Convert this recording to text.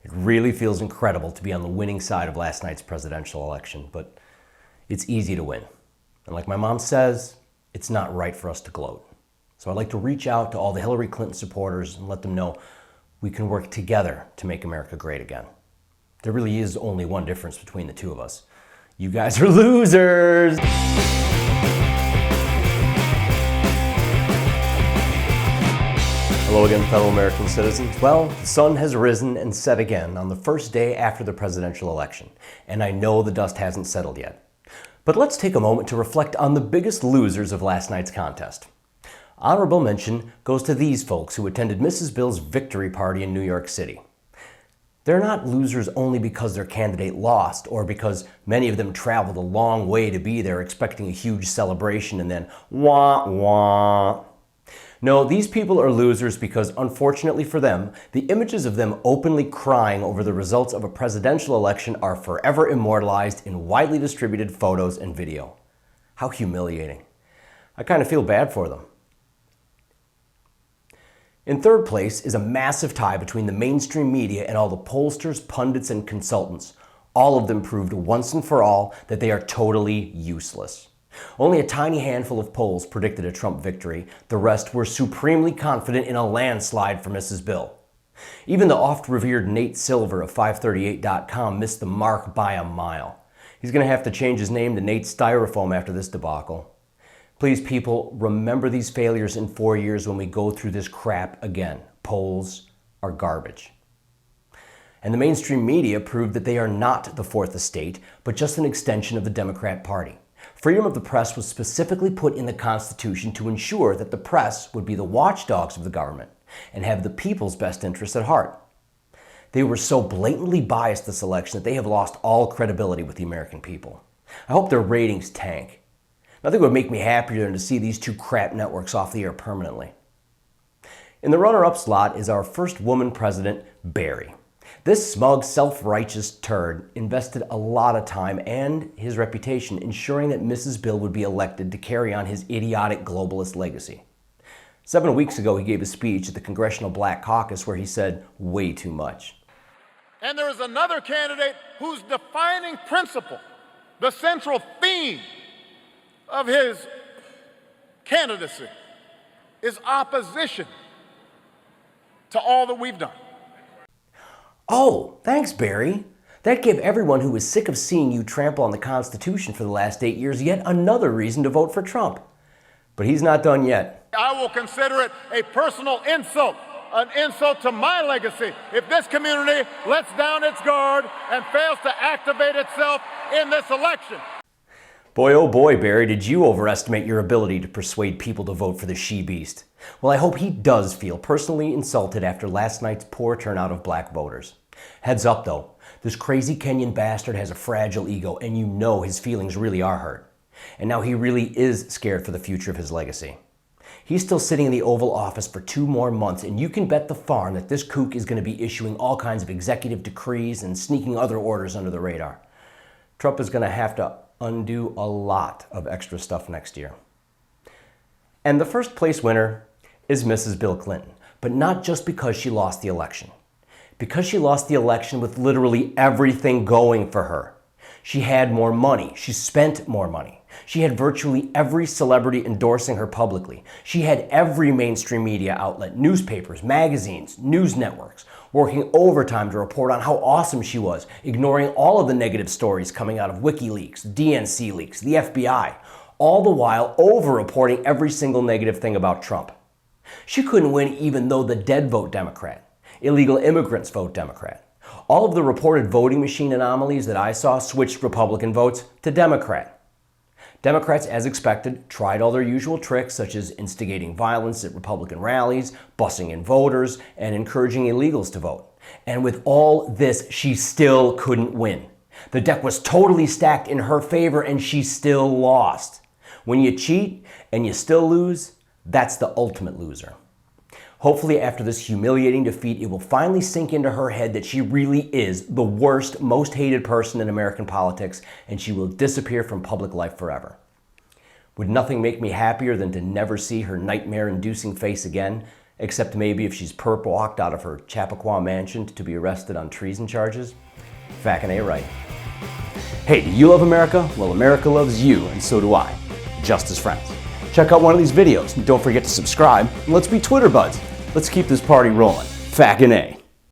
It really feels incredible to be on the winning side of last night's presidential election, but it's easy to win. And like my mom says, it's not right for us to gloat. So I'd like to reach out to all the Hillary Clinton supporters and let them know we can work together to make America great again. There really is only one difference between the two of us. You guys are losers! Hello again, fellow American citizens. Well, the sun has risen and set again on the first day after the presidential election, and I know the dust hasn't settled yet. But let's take a moment to reflect on the biggest losers of last night's contest. Honorable mention goes to these folks who attended Mrs. Bill's victory party in New York City. They're not losers only because their candidate lost or because many of them traveled a long way to be there expecting a huge celebration and then wah wah. No, these people are losers because, unfortunately for them, the images of them openly crying over the results of a presidential election are forever immortalized in widely distributed photos and video. How humiliating. I kind of feel bad for them. In third place is a massive tie between the mainstream media and all the pollsters, pundits, and consultants. All of them proved once and for all that they are totally useless. Only a tiny handful of polls predicted a Trump victory. The rest were supremely confident in a landslide for Mrs. Bill. Even the oft-revered Nate Silver of 538.com missed the mark by a mile. He's going to have to change his name to Nate Styrofoam after this debacle. Please, people, remember these failures in 4 years when we go through this crap again. Polls are garbage. And the mainstream media proved that they are not the fourth estate, but just an extension of the Democrat Party. Freedom of the press was specifically put in the Constitution to ensure that the press would be the watchdogs of the government and have the people's best interests at heart. They were so blatantly biased this election that they have lost all credibility with the American people. I hope their ratings tank. Nothing would make me happier than to see these two crap networks off the air permanently. In the runner-up slot is our first woman president, Barry. This smug, self-righteous turd invested a lot of time and his reputation ensuring that Mrs. Bill would be elected to carry on his idiotic globalist legacy. 7 weeks ago, he gave a speech at the Congressional Black Caucus where he said way too much. And there is another candidate whose defining principle, the central theme of his candidacy, is opposition to all that we've done. Oh, thanks, Barry. That gave everyone who was sick of seeing you trample on the Constitution for the last 8 years yet another reason to vote for Trump. But he's not done yet. I will consider it a personal insult, an insult to my legacy, if this community lets down its guard and fails to activate itself in this election. Boy, oh boy, Barry, did you overestimate your ability to persuade people to vote for the she-beast. Well, I hope he does feel personally insulted after last night's poor turnout of black voters. Heads up, though. This crazy Kenyan bastard has a fragile ego, and you know his feelings really are hurt. And now he really is scared for the future of his legacy. He's still sitting in the Oval Office for 2 more months, and you can bet the farm that this kook is going to be issuing all kinds of executive decrees and sneaking other orders under the radar. Trump is going to have to undo a lot of extra stuff next year. And the first place winner is Mrs. Bill Clinton, but not just because she lost the election. Because she lost the election with literally everything going for her. She had more money. She spent more money. She had virtually every celebrity endorsing her publicly. She had every mainstream media outlet, newspapers, magazines, news networks, working overtime to report on how awesome she was, ignoring all of the negative stories coming out of WikiLeaks, DNC leaks, the FBI, all the while over-reporting every single negative thing about Trump. She couldn't win even though the dead vote Democrat. Illegal immigrants vote Democrat. All of the reported voting machine anomalies that I saw switched Republican votes to Democrat. Democrats, as expected, tried all their usual tricks, such as instigating violence at Republican rallies, bussing in voters, and encouraging illegals to vote. And with all this, she still couldn't win. The deck was totally stacked in her favor, and she still lost. When you cheat and you still lose, that's the ultimate loser. Hopefully after this humiliating defeat, it will finally sink into her head that she really is the worst, most hated person in American politics, and she will disappear from public life forever. Would nothing make me happier than to never see her nightmare-inducing face again? Except maybe if she's perp walked out of her Chappaqua mansion to be arrested on treason charges? Fackin' A right. Hey, do you love America? Well, America loves you, and so do I. Just as friends. Check out one of these videos, and don't forget to subscribe, and let's be Twitter buds. Let's keep this party rolling. Fackin' A.